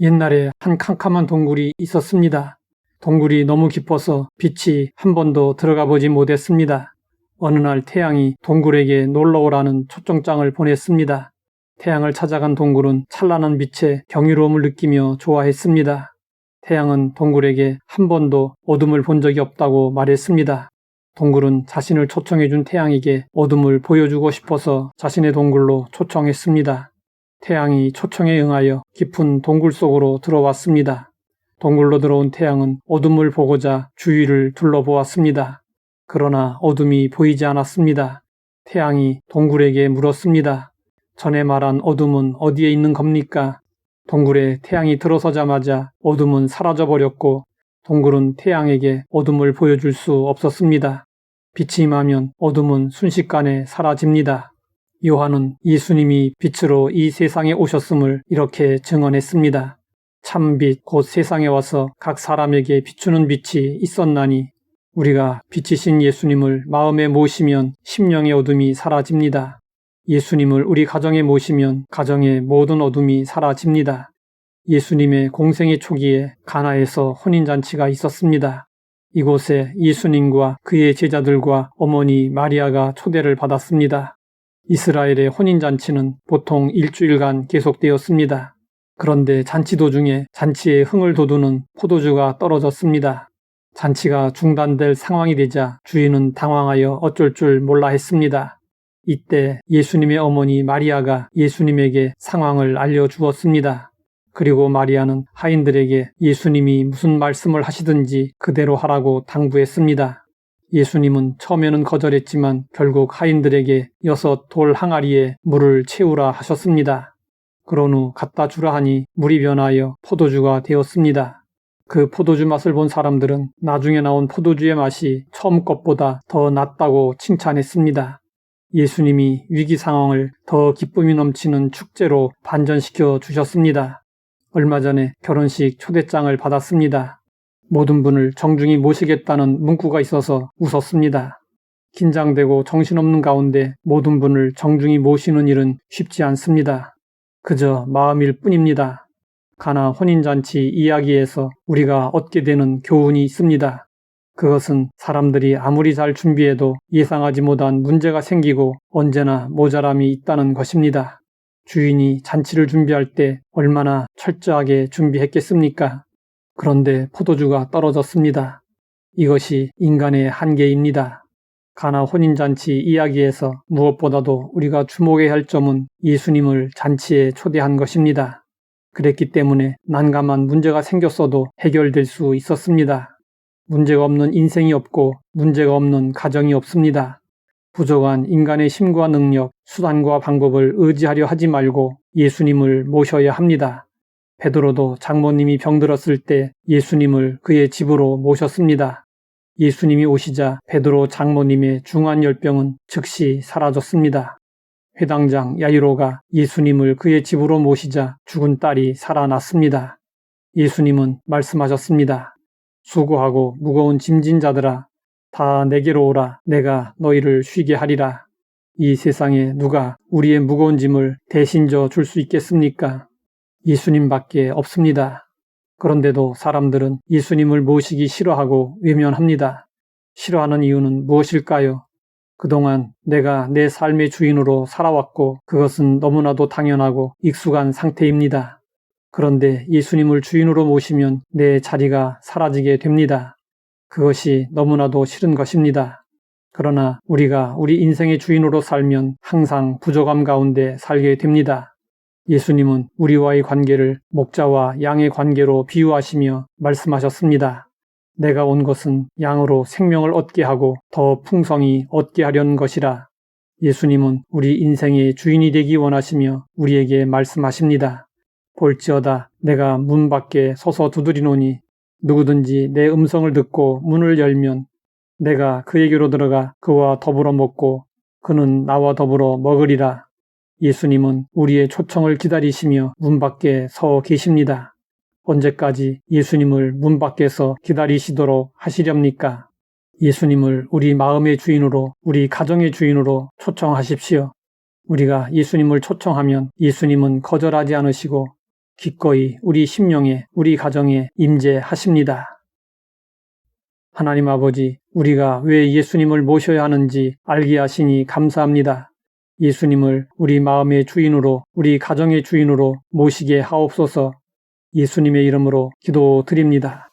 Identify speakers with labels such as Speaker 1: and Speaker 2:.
Speaker 1: 옛날에 한 캄캄한 동굴이 있었습니다. 동굴이 너무 깊어서 빛이 한 번도 들어가 보지 못했습니다. 어느 날 태양이 동굴에게 놀러오라는 초청장을 보냈습니다. 태양을 찾아간 동굴은 찬란한 빛에 경이로움을 느끼며 좋아했습니다. 태양은 동굴에게 한 번도 어둠을 본 적이 없다고 말했습니다. 동굴은 자신을 초청해준 태양에게 어둠을 보여주고 싶어서 자신의 동굴로 초청했습니다. 태양이 초청에 응하여 깊은 동굴 속으로 들어왔습니다. 동굴로 들어온 태양은 어둠을 보고자 주위를 둘러보았습니다. 그러나 어둠이 보이지 않았습니다. 태양이 동굴에게 물었습니다. 전에 말한 어둠은 어디에 있는 겁니까? 동굴에 태양이 들어서자마자 어둠은 사라져버렸고 동굴은 태양에게 어둠을 보여줄 수 없었습니다. 빛이 임하면 어둠은 순식간에 사라집니다. 요한은 예수님이 빛으로 이 세상에 오셨음을 이렇게 증언했습니다. 참빛 곧 세상에 와서 각 사람에게 비추는 빛이 있었나니 우리가 빛이신 예수님을 마음에 모시면 심령의 어둠이 사라집니다. 예수님을 우리 가정에 모시면 가정의 모든 어둠이 사라집니다. 예수님의 공생의 초기에 가나에서 혼인잔치가 있었습니다. 이곳에 예수님과 그의 제자들과 어머니 마리아가 초대를 받았습니다. 이스라엘의 혼인잔치는 보통 일주일간 계속되었습니다. 그런데 잔치 도중에 잔치에 흥을 돋우는 포도주가 떨어졌습니다. 잔치가 중단될 상황이 되자 주인은 당황하여 어쩔 줄 몰라 했습니다. 이때 예수님의 어머니 마리아가 예수님에게 상황을 알려주었습니다. 그리고 마리아는 하인들에게 예수님이 무슨 말씀을 하시든지 그대로 하라고 당부했습니다. 예수님은 처음에는 거절했지만 결국 하인들에게 6 돌 항아리에 물을 채우라 하셨습니다. 그런 후 갖다 주라 하니 물이 변하여 포도주가 되었습니다. 그 포도주 맛을 본 사람들은 나중에 나온 포도주의 맛이 처음 것보다 더 낫다고 칭찬했습니다. 예수님이 위기 상황을 더 기쁨이 넘치는 축제로 반전시켜 주셨습니다. 얼마 전에 결혼식 초대장을 받았습니다. 모든 분을 정중히 모시겠다는 문구가 있어서 웃었습니다. 긴장되고 정신없는 가운데 모든 분을 정중히 모시는 일은 쉽지 않습니다. 그저 마음일 뿐입니다. 가나 혼인잔치 이야기에서 우리가 얻게 되는 교훈이 있습니다. 그것은 사람들이 아무리 잘 준비해도 예상하지 못한 문제가 생기고 언제나 모자람이 있다는 것입니다. 주인이 잔치를 준비할 때 얼마나 철저하게 준비했겠습니까? 그런데 포도주가 떨어졌습니다. 이것이 인간의 한계입니다. 가나 혼인잔치 이야기에서 무엇보다도 우리가 주목해야 할 점은 예수님을 잔치에 초대한 것입니다. 그랬기 때문에 난감한 문제가 생겼어도 해결될 수 있었습니다. 문제가 없는 인생이 없고 문제가 없는 가정이 없습니다. 부족한 인간의 힘과 능력, 수단과 방법을 의지하려 하지 말고 예수님을 모셔야 합니다. 베드로도 장모님이 병들었을 때 예수님을 그의 집으로 모셨습니다. 예수님이 오시자 베드로 장모님의 중한 열병은 즉시 사라졌습니다. 회당장 야이로가 예수님을 그의 집으로 모시자 죽은 딸이 살아났습니다. 예수님은 말씀하셨습니다. 수고하고 무거운 짐진 자들아, 다 내게로 오라. 내가 너희를 쉬게 하리라. 이 세상에 누가 우리의 무거운 짐을 대신 져 줄 수 있겠습니까? 예수님밖에 없습니다. 그런데도 사람들은 예수님을 모시기 싫어하고 외면합니다. 싫어하는 이유는 무엇일까요? 그동안 내가 내 삶의 주인으로 살아왔고 그것은 너무나도 당연하고 익숙한 상태입니다. 그런데 예수님을 주인으로 모시면 내 자리가 사라지게 됩니다. 그것이 너무나도 싫은 것입니다. 그러나 우리가 우리 인생의 주인으로 살면 항상 부족함 가운데 살게 됩니다. 예수님은 우리와의 관계를 목자와 양의 관계로 비유하시며 말씀하셨습니다. 내가 온 것은 양으로 생명을 얻게 하고 더 풍성히 얻게 하려는 것이라. 예수님은 우리 인생의 주인이 되기 원하시며 우리에게 말씀하십니다. 볼지어다 내가 문 밖에 서서 두드리노니 누구든지 내 음성을 듣고 문을 열면 내가 그에게로 들어가 그와 더불어 먹고 그는 나와 더불어 먹으리라. 예수님은 우리의 초청을 기다리시며 문 밖에 서 계십니다. 언제까지 예수님을 문 밖에서 기다리시도록 하시렵니까? 예수님을 우리 마음의 주인으로, 우리 가정의 주인으로 초청하십시오. 우리가 예수님을 초청하면 예수님은 거절하지 않으시고 기꺼이 우리 심령에, 우리 가정에 임재하십니다. 하나님 아버지, 우리가 왜 예수님을 모셔야 하는지 알게 하시니 감사합니다. 예수님을 우리 마음의 주인으로, 우리 가정의 주인으로 모시게 하옵소서. 예수님의 이름으로 기도드립니다.